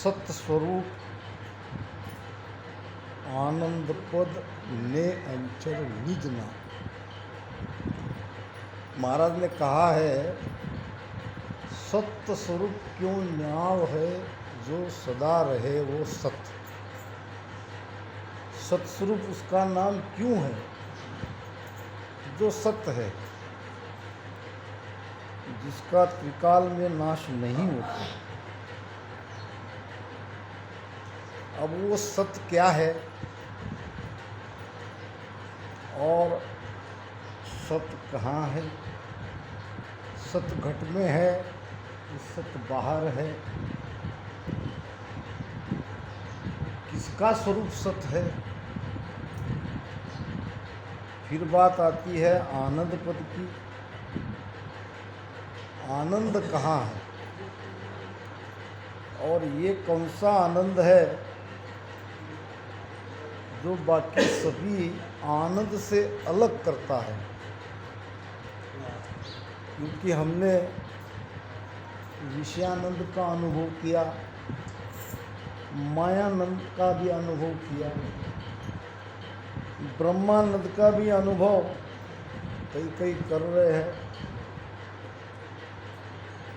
सत स्वरूप आनंद पद ने अंचर निज नाम। महाराज ने कहा है सत्य स्वरूप क्यों न्याव है, जो सदा रहे वो सत्य। सत्स्वरूप उसका नाम क्यों है, जो सत्य है, जिसका त्रिकाल में नाश नहीं होता। अब वो सत्य क्या है और सत्य कहाँ है? सत्य घट में है, सत्य बाहर है। किसका स्वरूप सत्य है? फिर बात आती है आनंद पद की। आनंद कहाँ है और ये कौन सा आनंद है जो बाकी सभी आनंद से अलग करता है? क्योंकि हमने विषयानंद का अनुभव किया, मायानंद का भी अनुभव किया, ब्रह्मानंद का भी अनुभव कई कर रहे हैं।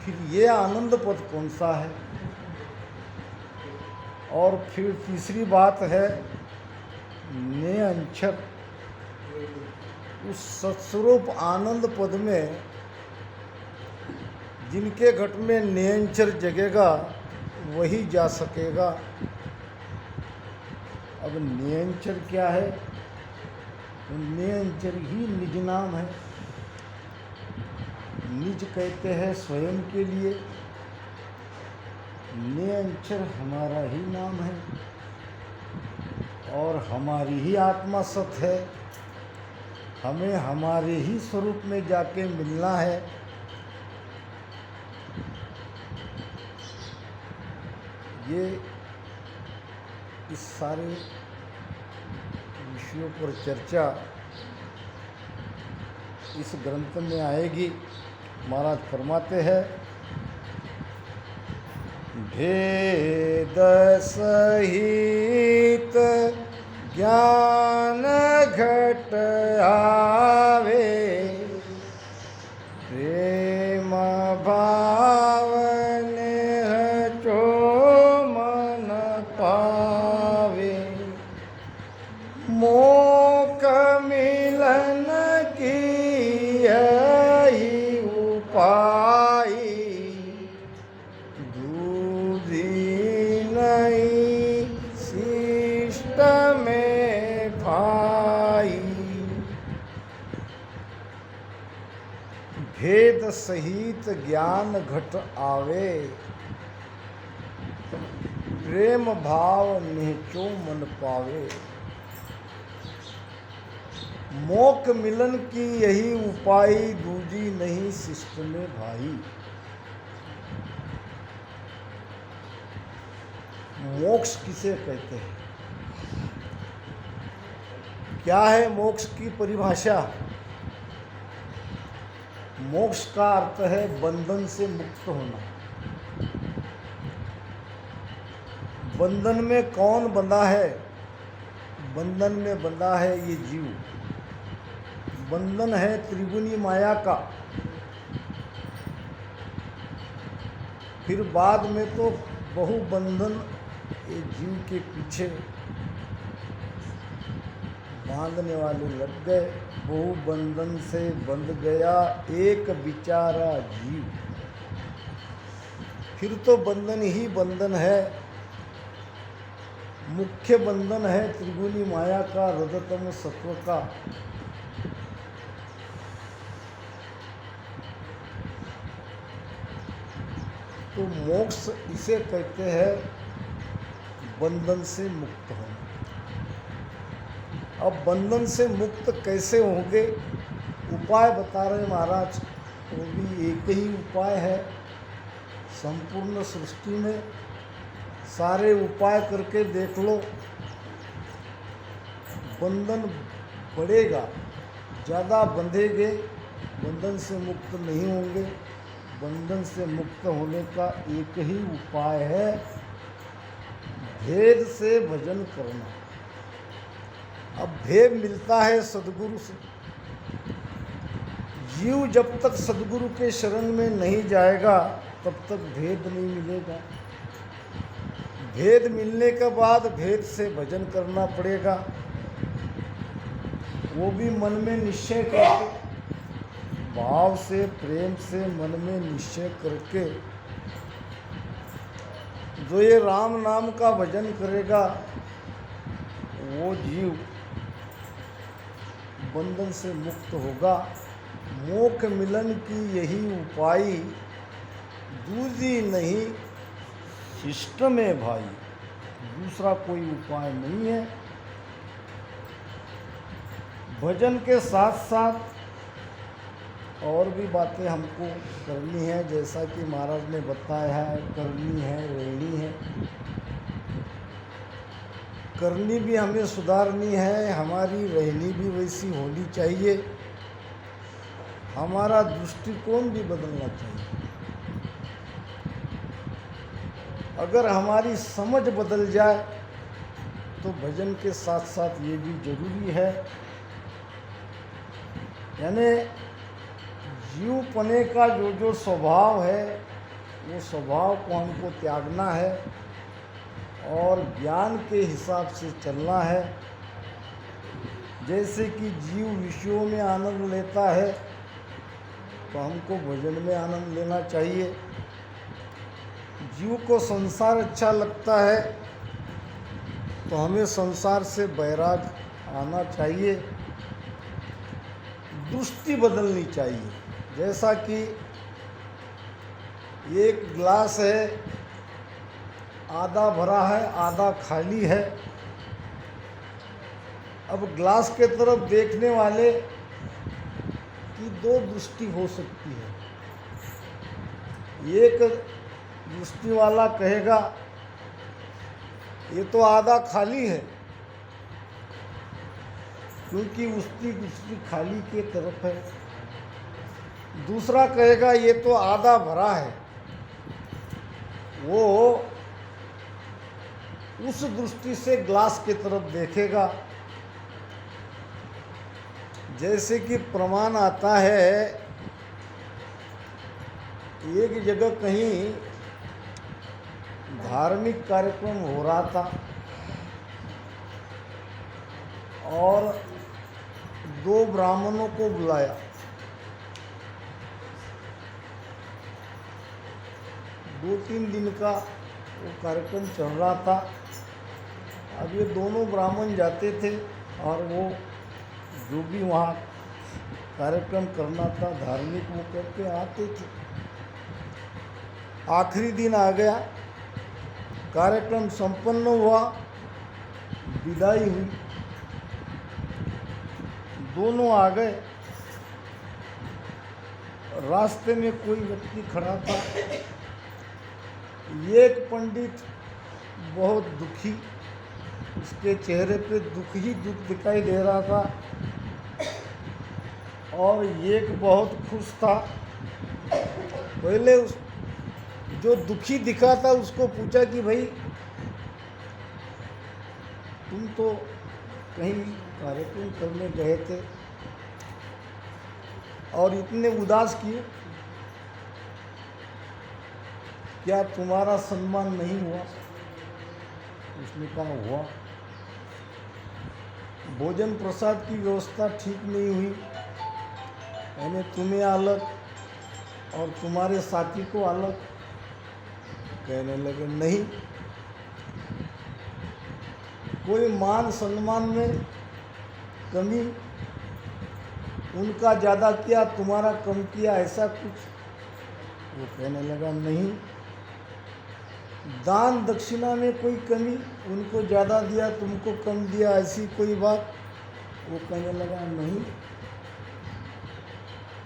फिर ये आनंद पद कौन सा है? और फिर तीसरी बात है ने अंचर। उस सत्स्वरूप आनंद पद में जिनके घट में नियंचर जगेगा वही जा सकेगा। अब नियंचर क्या है? नियंचर ही निज नाम है। निज कहते हैं स्वयं के लिए, नियंचर हमारा ही नाम है और हमारी ही आत्मा सत्य है। हमें हमारे ही स्वरूप में जाके मिलना है। ये इस सारे विषयों पर चर्चा इस ग्रंथ में आएगी। महाराज फरमाते हैं भेद सहित ज्ञान घट आवे, प्रेम भाव मोक मिलन की यही उपाय, दूधी नहीं शिष्ट में भाई। भेद सहित ज्ञान घट आवे, प्रेम भाव निहचो मन पावे। मोक मिलन की यही उपाय, दूजी नहीं शिष्ट में भाई। मोक्ष किसे कहते हैं? क्या है मोक्ष की परिभाषा? मोक्ष का अर्थ है बंधन से मुक्त होना। बंधन में कौन बंधा है? बंधन में बंधा है ये जीव। बंधन है त्रिगुणी माया का। फिर बाद में तो बहुबंधन ये जीव के पीछे बांधने वाले लग गए। बहुबंधन से बंध गया एक बिचारा जीव। फिर तो बंधन ही बंधन है। मुख्य बंधन है त्रिगुणी माया का, रजतम सत्व का। तो मोक्ष इसे कहते हैं बंधन से मुक्त होना। अब बंधन से मुक्त कैसे होंगे? उपाय बता रहे महाराज। वो भी एक ही उपाय है। संपूर्ण सृष्टि में सारे उपाय करके देख लो, बंधन बढ़ेगा। ज़्यादा बंधेंगे, बंधन से मुक्त नहीं होंगे। बंधन से मुक्त होने का एक ही उपाय है भेद से भजन करना। अब भेद मिलता है सदगुरु से। जीव जब तक सदगुरु के शरण में नहीं जाएगा तब तक भेद नहीं मिलेगा। भेद मिलने के बाद भेद से भजन करना पड़ेगा, वो भी मन में निश्चय करके, भाव से, प्रेम से मन में निश्चय करके। जो ये राम नाम का भजन करेगा वो जीव बंधन से मुक्त होगा। मोक्ष मिलन की यही उपाय, दूजी नहीं शिष्ट में भाई। दूसरा कोई उपाय नहीं है। भजन के साथ साथ और भी बातें हमको करनी है, जैसा कि महाराज ने बताया है, करनी है, रहनी है। करनी भी हमें सुधारनी है, हमारी रहनी भी वैसी होनी चाहिए, हमारा दृष्टिकोण भी बदलना चाहिए। अगर हमारी समझ बदल जाए तो भजन के साथ साथ ये भी जरूरी है, यानी जीवपने का जो स्वभाव है वो स्वभाव को हमको त्यागना है और ज्ञान के हिसाब से चलना है। जैसे कि जीव विषयों में आनंद लेता है तो हमको भजन में आनंद लेना चाहिए। जीव को संसार अच्छा लगता है तो हमें संसार से बैराग आना चाहिए, दृष्टि बदलनी चाहिए। जैसा कि एक गिलास है, आधा भरा है आधा खाली है। अब गिलास के तरफ देखने वाले की दो दृष्टि हो सकती है। एक दृष्टि वाला कहेगा ये तो आधा खाली है, क्योंकि उसकी दृष्टि खाली के तरफ है। दूसरा कहेगा ये तो आधा भरा है, वो उस दृष्टि से ग्लास की तरफ देखेगा। जैसे कि प्रमाण आता है, एक जगह कहीं धार्मिक कार्यक्रम हो रहा था और दो ब्राह्मणों को बुलाया। दो तीन दिन का वो कार्यक्रम चल रहा था। अब ये दोनों ब्राह्मण जाते थे और वो जो भी वहाँ कार्यक्रम करना था धार्मिक वो करके आते थे। आखिरी दिन आ गया, कार्यक्रम संपन्न हुआ, विदाई हुई, दोनों आ गए। रास्ते में कोई व्यक्ति खड़ा था, एक पंडित बहुत दुखी, उसके चेहरे पे दुख ही दुख दिखाई दे रहा था, और एक बहुत खुश था। पहले उस जो दुखी दिखा था उसको पूछा कि भाई तुम तो कहीं कार्यक्रम करने गए थे और इतने उदास किए, क्या तुम्हारा सम्मान नहीं हुआ? उसने कहा हुआ। भोजन प्रसाद की व्यवस्था ठीक नहीं हुई, यानी तुम्हें अलग और तुम्हारे साथी को अलग। कहने लगे नहीं, कोई मान सम्मान में कमी, उनका ज़्यादा किया तुम्हारा कम किया, ऐसा कुछ? वो कहने लगा नहीं। दान दक्षिणा में कोई कमी, उनको ज़्यादा दिया तुमको कम दिया, ऐसी कोई बात? वो कहने लगा नहीं।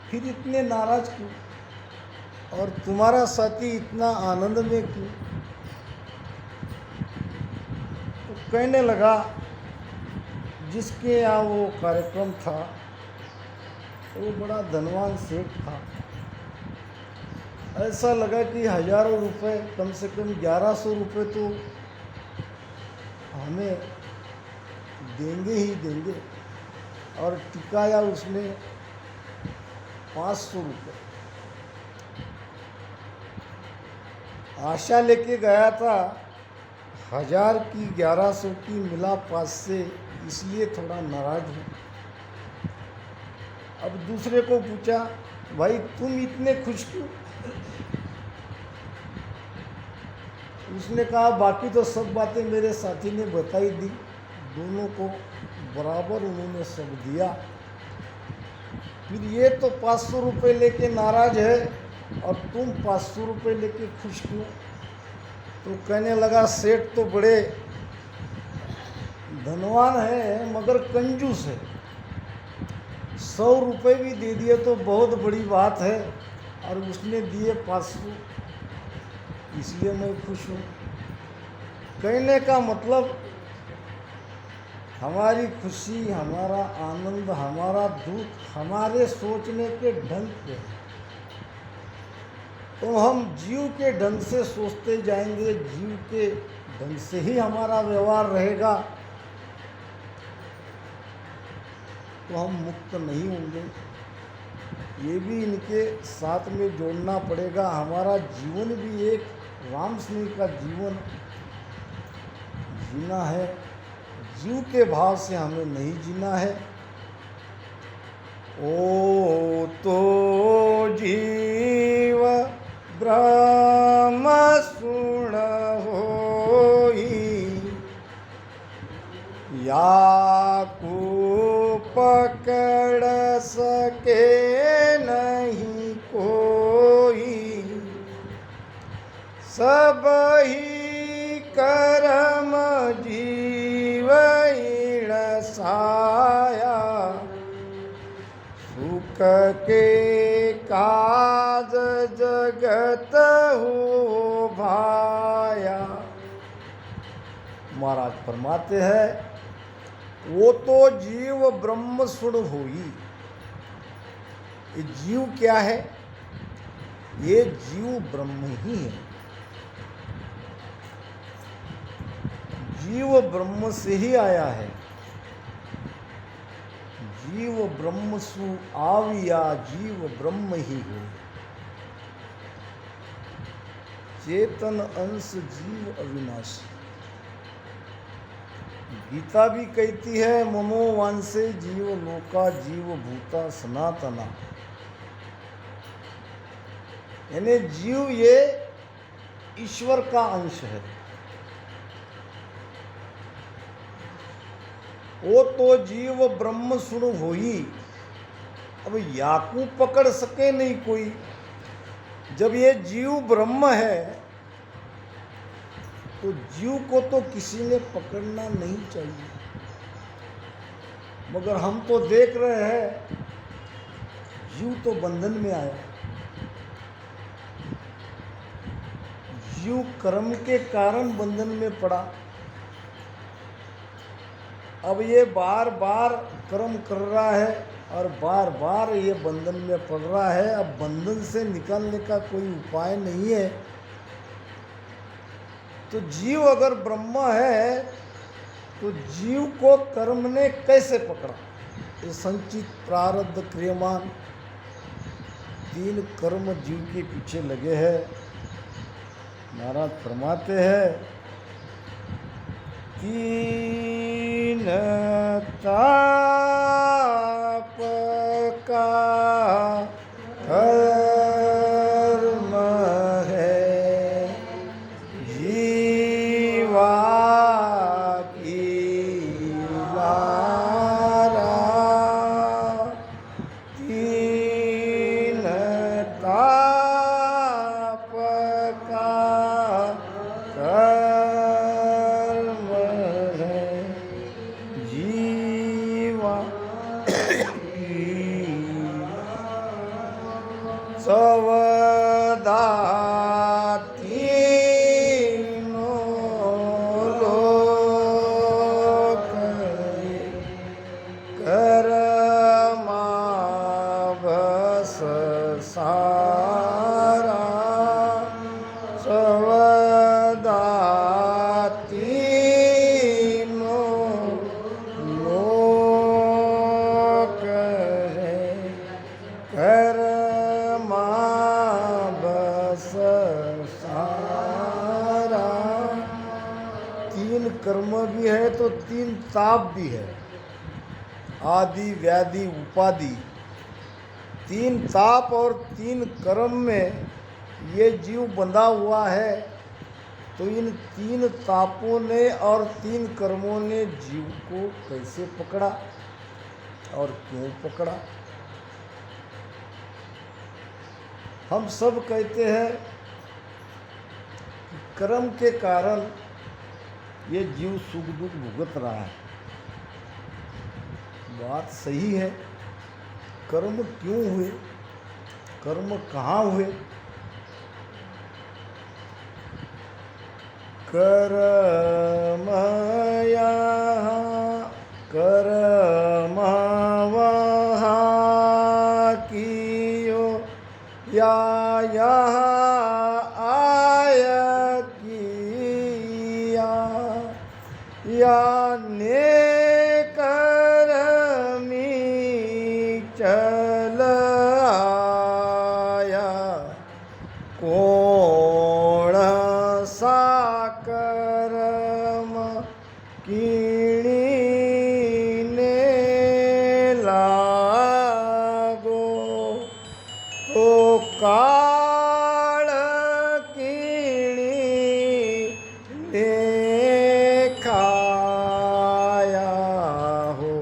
फिर इतने नाराज क्यों? और तुम्हारा साथी इतना आनंद में क्यों? तो कहने लगा जिसके यहाँ वो कार्यक्रम था वो बड़ा धनवान सेठ था। ऐसा लगा कि हजारों रुपए, कम से कम 1100 रुपये तो हमें देंगे ही देंगे। और टिकाया उसने 500 रुपये। आशा लेके गया था 1000 की, 1100 की, मिला 500, इसलिए थोड़ा नाराज हूँ। अब दूसरे को पूछा, भाई तुम इतने खुश क्यों? उसने कहा बाकी तो सब बातें मेरे साथी ने बताई दी, दोनों को बराबर उन्होंने सब दिया, फिर ये तो 500 रुपये लेके नाराज है और तुम 500 रुपये लेके खुश क्यों? तो कहने लगा सेठ तो बड़े धनवान है मगर कंजूस है, 100 रुपये भी दे दिए तो बहुत बड़ी बात है और उसने दिए 500, इसलिए मैं खुश हूँ। कहने का मतलब हमारी खुशी, हमारा आनंद, हमारा दुख हमारे सोचने के ढंग पे है। तो हम जीव के ढंग से सोचते जाएंगे, जीव के ढंग से ही हमारा व्यवहार रहेगा, तो हम मुक्त नहीं होंगे। ये भी इनके साथ में जोड़ना पड़ेगा। हमारा जीवन भी एक राम सिंह का जीवन जीना है, जीव के भाव से हमें नहीं जीना है। ओ तो जीव ब्रह्म सुन होई, या को पकड़ सके नहीं कोई, सब ही कर्म जीव साया, सुख के काज जगत हो भाया। महाराज फरमाते हैं वो तो जीव ब्रह्म सुन होई। ये जीव क्या है? ये जीव ब्रह्म ही है। जीव ब्रह्म से ही आया है। जीव ब्रह्म सु आविया, जीव ब्रह्म ही हो। चेतन अंश जीव अविनाशी। गीता भी कहती है मनोवांसे जीव लोका, जीव भूता सनातना। यानी जीव ये ईश्वर का अंश है। वो तो जीव ब्रह्म सुन होई। अब याकू पकड़ सके नहीं कोई। जब ये जीव ब्रह्म है तो जीव को तो किसी ने पकड़ना नहीं चाहिए, मगर हम तो देख रहे हैं जीव तो बंधन में आया। जीव कर्म के कारण बंधन में पड़ा। अब ये बार बार कर्म कर रहा है और बार बार ये बंधन में पड़ रहा है। अब बंधन से निकलने का कोई उपाय नहीं है। तो जीव अगर ब्रह्म है तो जीव को कर्म ने कैसे पकड़ा? ये संचित प्रारब्ध क्रियमान 3 कर्म जीव के पीछे लगे हैं। महाराज फरमाते हैं 3 ताप का कर्म है, जीवा की लारा। 3 ताप का कर्म है, जीवा सवदा तीनों लोक कर्मावस सारा। सवदा तीनों कर्म भी है तो 3 ताप भी है, आदि व्याधि उपाधि। 3 ताप और 3 कर्म में ये जीव बंधा हुआ है। तो इन 3 तापों ने और 3 कर्मों ने जीव को कैसे पकड़ा और क्यों पकड़ा? हम सब कहते हैं कि कर्म के कारण ये जीव सुख दुख भुगत रहा है। बात सही है। कर्म क्यों हुए, कर्म कहाँ हुए? कर्म यहाँ कर्म वहाँ कियो, या यहाँ आया किया, या ने कर्मी चल आया, कोण सा कर्म कीणी ने लागो, तो काल कीणी ने खाया हो।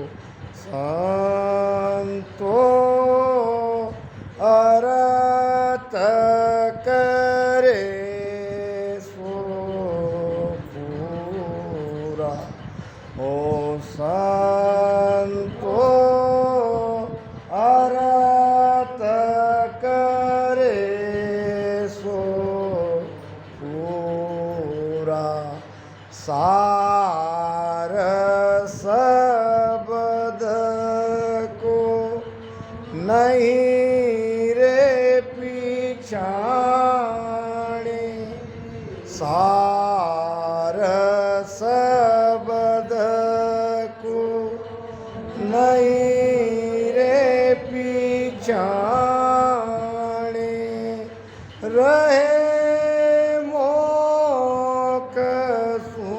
संतो अरत करे सो पूरा हो। संतो अरत करे सो पूरा। सार शब्द को नहीं रे पिछाड़े, सार शब्द को नहीं रे पिछाड़े, रहे मोक सु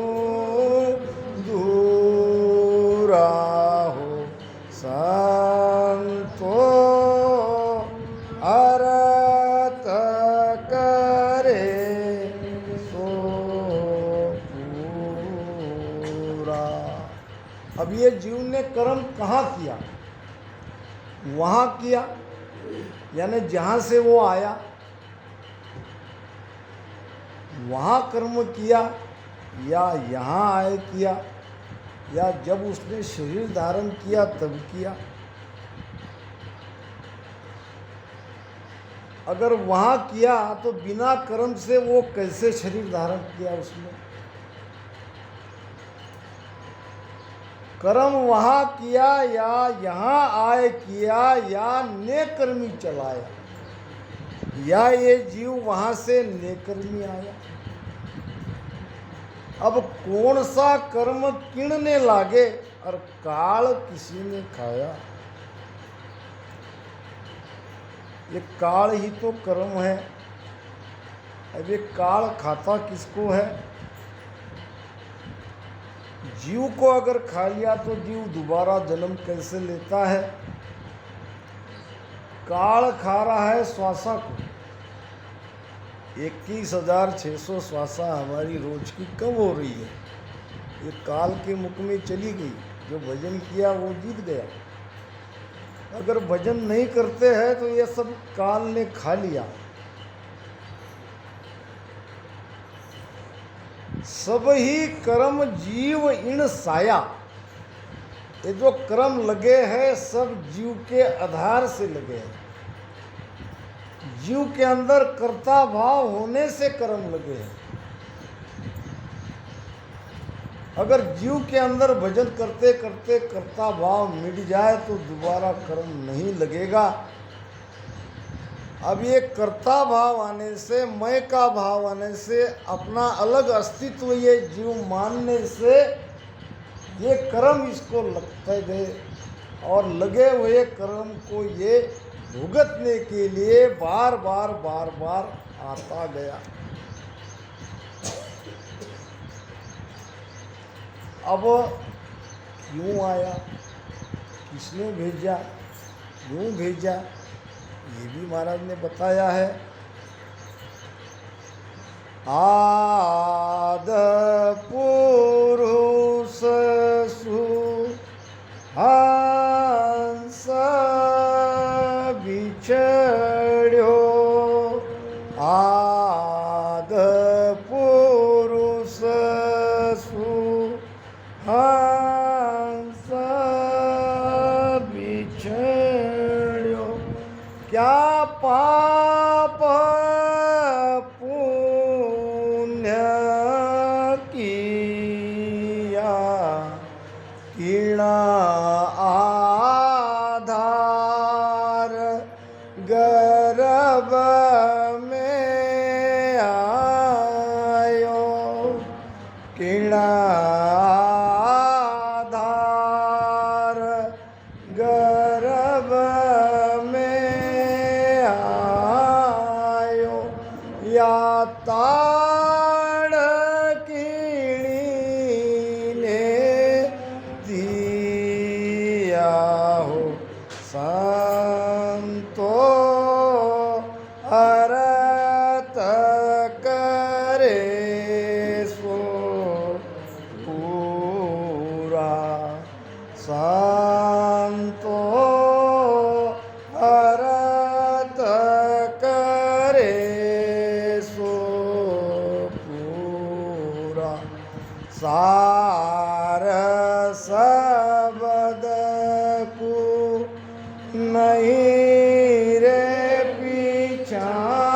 दूरा हो। संतो अरत करे सो पूरा। अब ये जीव ने कर्म कहाँ किया? वहाँ किया, यानी जहाँ से वो आया वहाँ कर्म किया, या यहाँ आए किया, या जब उसने शरीर धारण किया तब किया? अगर वहाँ किया तो बिना कर्म से वो कैसे शरीर धारण किया उसने? कर्म वहाँ किया या यहाँ आए किया, या नेकर्मी चलाया, या ये जीव वहाँ से नेकर्मी आया? अब कौन सा कर्म किणने लागे और काल किसी ने खाया? ये काल ही तो कर्म है। अब ये काल खाता किसको है? जीव को अगर खा लिया तो जीव दोबारा जन्म कैसे लेता है? काल खा रहा है श्वासा को। 21,600 श्वासा हमारी रोज की कब हो रही है? ये काल के मुख में चली गई। जो भजन किया वो जीत गया। अगर भजन नहीं करते हैं तो ये सब काल ने खा लिया। सब ही कर्म जीव इन साया। ये जो कर्म लगे हैं सब जीव के आधार से लगे हैं। जीव के अंदर कर्ता भाव होने से कर्म लगे हैं। अगर जीव के अंदर भजन करते करते कर्ता भाव मिट जाए तो दोबारा कर्म नहीं लगेगा। अब ये कर्ता भाव आने से, मैं का भाव आने से, अपना अलग अस्तित्व ये जीव मानने से ये कर्म इसको लगते गए, और लगे हुए कर्म को ये भुगतने के लिए बार बार आता गया। अब क्यों आया, किसने भेजा, क्यों भेजा, ये भी महाराज ने बताया है। आद पुरुष हंस बिछड़्यो, आद पुरुष हंस बिछड़्यो, क्या पाप पुण्य किया, कीड़ा आधार गर्भ में आयो, कीड़ा आधार गर्भ में आयो, या ताड़ कीड़ी ने दिया हो, संतो अरत करे सो पूरा, संतो अरत करे सो पूरा, सार सबद को नहीं रे पिछाणे,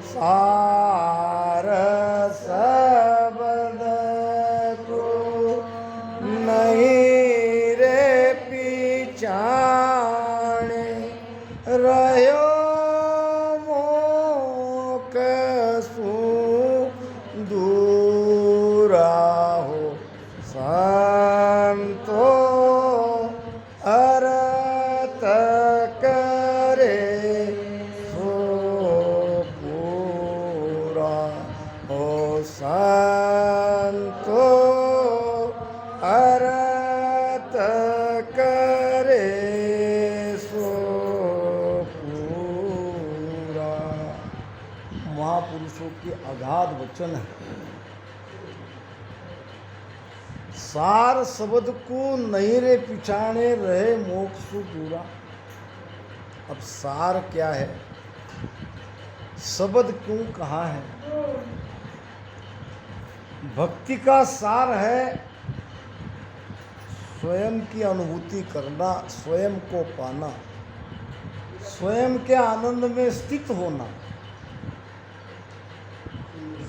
सार सबद को नहीं रे पिछाणे, रह्यो मोक सु दूरा हो, संतो अरत करे सो पूरा, हो संतो अरत करे सो पूरा। महापुरुषों के अगाध वचन है। सार शब्द को नहीं रे पिछाने, रहे मोक्ष दूरा। अब सार क्या है, शब्द क्यों कहा है? भक्ति का सार है स्वयं की अनुभूति करना, स्वयं को पाना, स्वयं के आनंद में स्थित होना।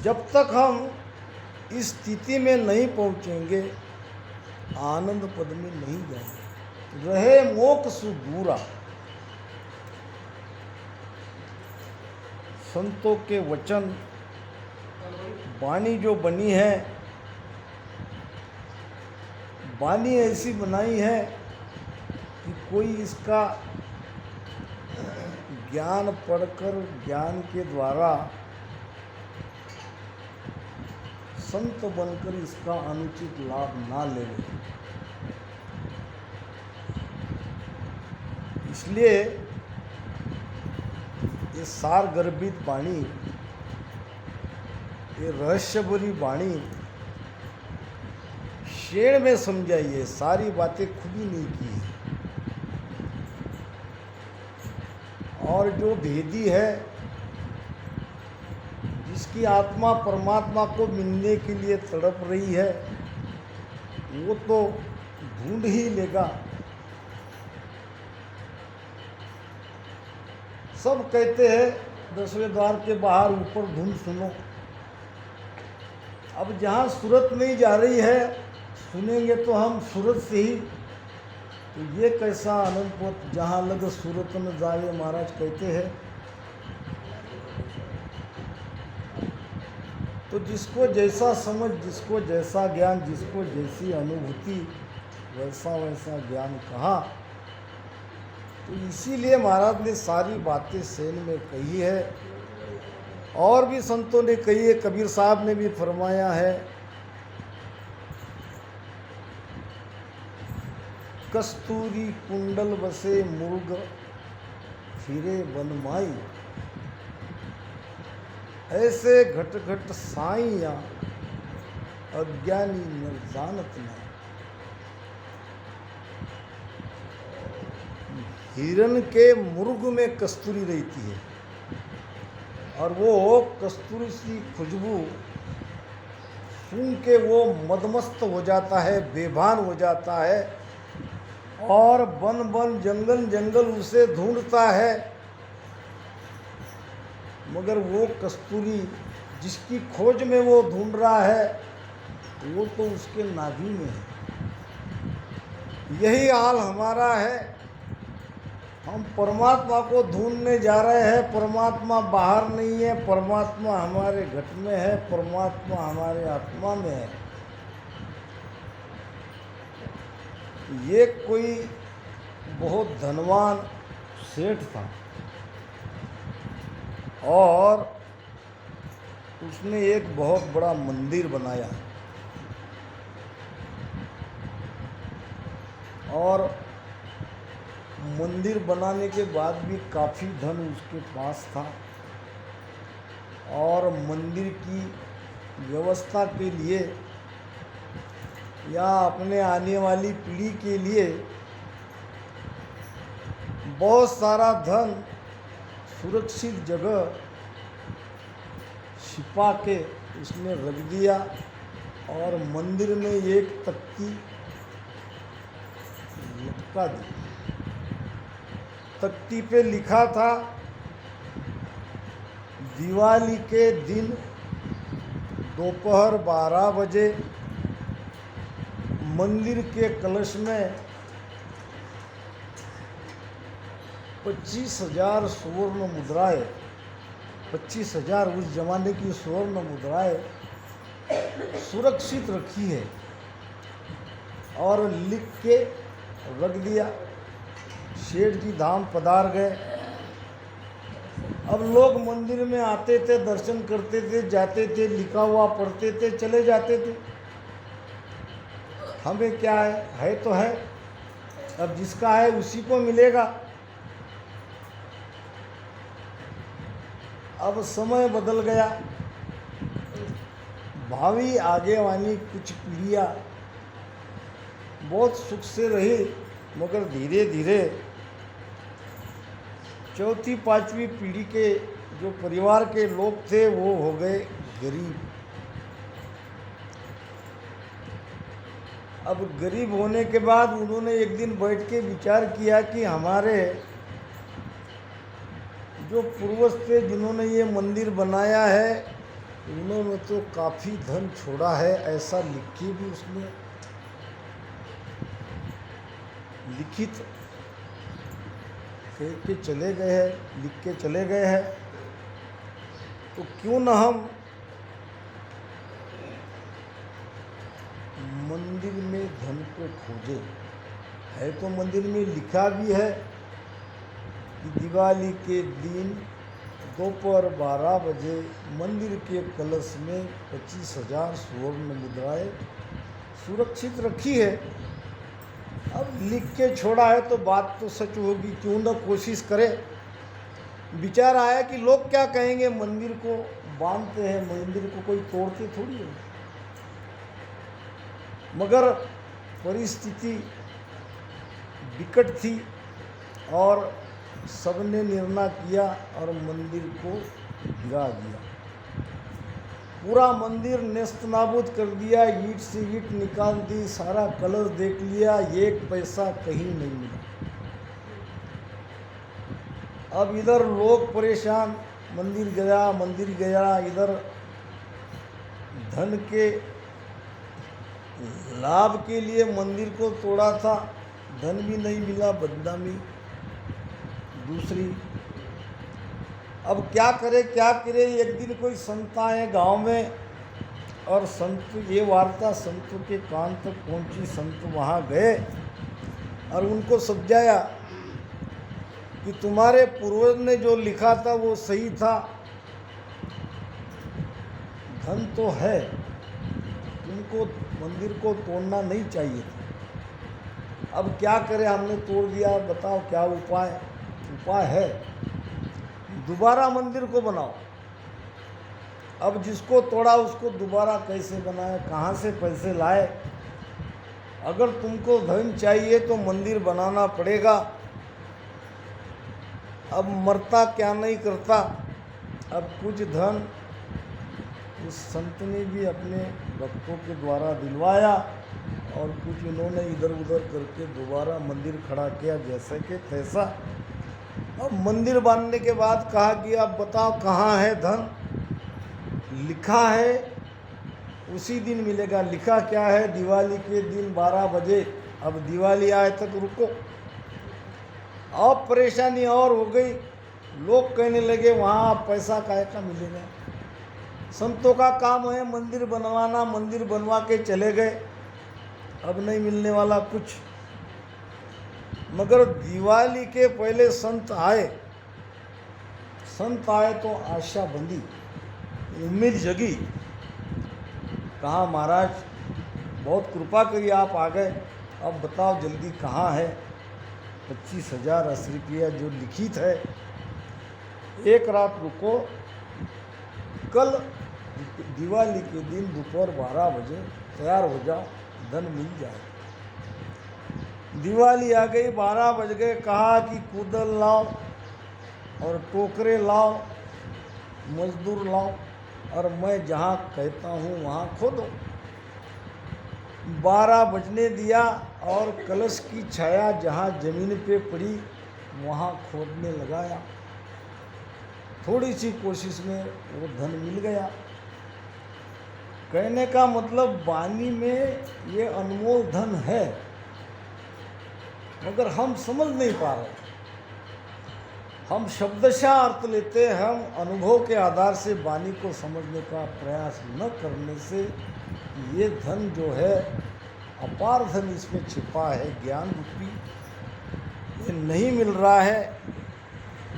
जब तक हम इस स्थिति में नहीं पहुंचेंगे, आनंद पद में नहीं जाएंगे। रहे मोक्ष दूरा। संतों के वचन, वाणी जो बनी है, वाणी ऐसी बनाई है कि कोई इसका ज्ञान पढ़कर, ज्ञान के द्वारा संत बनकर इसका अनुचित लाभ ना ले। इसलिए ये सार गर्भित वाणी, ये रहस्य भरी वाणी शेर में समझाइए, सारी बातें खुदी नहीं की है। और जो भेदी है, जिसकी आत्मा परमात्मा को मिलने के लिए तड़प रही है, वो तो ढूंढ ही लेगा। सब कहते हैं 10वें द्वार के बाहर ऊपर धुन सुनो। अब जहाँ सूरत नहीं जा रही है, सुनेंगे तो हम सूरत से ही। तो ये कैसा आनंद पथ, जहाँ लग सूरत में जाए, महाराज कहते हैं। तो जिसको जैसा समझ, जिसको जैसा ज्ञान, जिसको जैसी अनुभूति, वैसा वैसा ज्ञान कहा। तो इसीलिए महाराज ने सारी बातें सेन में कही है, और भी संतों ने कही है। कबीर साहब ने भी फरमाया है कस्तूरी कुंडल बसे मुर्ग फिरे बनमाई, ऐसे घट घट साइया अज्ञानी न जानत नहीं। हिरण के मुर्ग में कस्तूरी रहती है और वो कस्तूरी सी खुशबू सूंघ के वो मदमस्त हो जाता है, बेभान हो जाता है और बन बन जंगल जंगल उसे ढूंढता है, मगर वो कस्तूरी जिसकी खोज में वो ढूंढ रहा है वो तो उसके नाभि में है। यही हाल हमारा है। हम परमात्मा को ढूंढने जा रहे हैं, परमात्मा बाहर नहीं है, परमात्मा हमारे घट में है, परमात्मा हमारे आत्मा में है। ये कोई बहुत धनवान सेठ था और उसने एक बहुत बड़ा मंदिर बनाया और मंदिर बनाने के बाद भी काफ़ी धन उसके पास था और मंदिर की व्यवस्था के लिए या अपने आने वाली पीढ़ी के लिए बहुत सारा धन सुरक्षित जगह छिपा के उसने रख दिया और मंदिर में एक तख्ती लटका दी। तख्ती पे लिखा था, दिवाली के दिन दोपहर 12 बजे मंदिर के कलश में 25,000 स्वर्ण मुद्राएं, 25,000 उस जमाने की स्वर्ण मुद्राएं सुरक्षित रखी है और लिख के रख दिया। सेठ जी धाम पधार गए। अब लोग मंदिर में आते थे, दर्शन करते थे, जाते थे, लिखा हुआ पढ़ते थे, चले जाते थे। हमें क्या है तो है, अब जिसका है उसी को मिलेगा। अब समय बदल गया, भावी आगे वाली कुछ पीढ़ियाँ बहुत सुख से रही, मगर धीरे धीरे चौथी पांचवी पीढ़ी के जो परिवार के लोग थे वो हो गए गरीब। अब गरीब होने के बाद उन्होंने एक दिन बैठ के विचार किया कि हमारे जो पूर्वज थे जिन्होंने ये मंदिर बनाया है उन्होंने तो काफ़ी धन छोड़ा है, ऐसा लिख के भी उसने लिखित कह के चले गए हैं, लिख के चले गए हैं। तो क्यों न हम मंदिर में धन को खोजे। है तो मंदिर में लिखा भी है कि दिवाली के दिन दोपहर 12 बजे मंदिर के कलश में 25,000 स्वर्ण मुद्राएं सुरक्षित रखी है। अब लिख के छोड़ा है तो बात तो सच होगी, क्यों न कोशिश करें। विचार आया कि लोग क्या कहेंगे, मंदिर को बांधते हैं, मंदिर को कोई तोड़ते थोड़ी है। मगर परिस्थिति विकट थी और सबने निर्णय किया और मंदिर को गिरा दिया। पूरा मंदिर नेस्त नाबूद कर दिया, ईंट से ईंट निकाल दी, सारा कलर देख लिया, एक पैसा कहीं नहीं मिला। अब इधर लोग परेशान, मंदिर गया, इधर धन के लाभ के लिए मंदिर को तोड़ा था, धन भी नहीं मिला, बदनामी दूसरी। अब क्या करे। एक दिन कोई संत आए गांव में और संत ये वार्ता संतों के कान तक पहुंची। संत वहाँ गए और उनको समझाया कि तुम्हारे पूर्वज ने जो लिखा था वो सही था, धन तो है, तुमको मंदिर को तोड़ना नहीं चाहिए था। अब क्या करें, हमने तोड़ दिया, बताओ क्या उपाय? उपाय है, दोबारा मंदिर को बनाओ। अब जिसको तोड़ा उसको दोबारा कैसे बनाए, कहाँ से पैसे लाए? अगर तुमको धन चाहिए तो मंदिर बनाना पड़ेगा। अब मरता क्या नहीं करता। अब कुछ धन उस संत ने भी अपने भक्तों के द्वारा दिलवाया और कुछ इन्होंने इधर उधर करके दोबारा मंदिर खड़ा किया जैसे कि तैसा। अब मंदिर बांधने के बाद कहा कि अब बताओ कहाँ है धन? लिखा है उसी दिन मिलेगा। लिखा क्या है? दिवाली के दिन 12 बजे। अब दिवाली आए तक रुको। अब परेशानी और हो गई। लोग कहने लगे वहाँ पैसा काहे का मिलेगा? संतों का काम है मंदिर बनवाना, मंदिर बनवा के चले गए, अब नहीं मिलने वाला कुछ। मगर दिवाली के पहले संत आए तो आशा बंधी, उम्मीद जगी। कहा महाराज बहुत कृपा करी, आप आ गए, अब बताओ जल्दी कहाँ है? 25,000 80 रुपया जो लिखित है, एक रात रुको, कल दिवाली के दिन दोपहर 12 बजे तैयार हो जाओ, धन मिल जाए। दिवाली आ गई, 12 बज गए। कहा कि कूदल लाओ और टोकरे लाओ, मजदूर लाओ और मैं जहाँ कहता हूँ वहाँ खोदो। 12 बजने दिया और कलश की छाया जहाँ जमीन पे पड़ी वहाँ खोदने लगाया। थोड़ी सी कोशिश में वो धन मिल गया। कहने का मतलब वाणी में ये अनमोल धन है, मगर हम समझ नहीं पा रहे। हम शब्दशः अर्थ लेते हैं, हम अनुभव के आधार से वाणी को समझने का प्रयास न करने से ये धन जो है, अपार धन इसमें छिपा है, ज्ञान रूपी, ये नहीं मिल रहा है।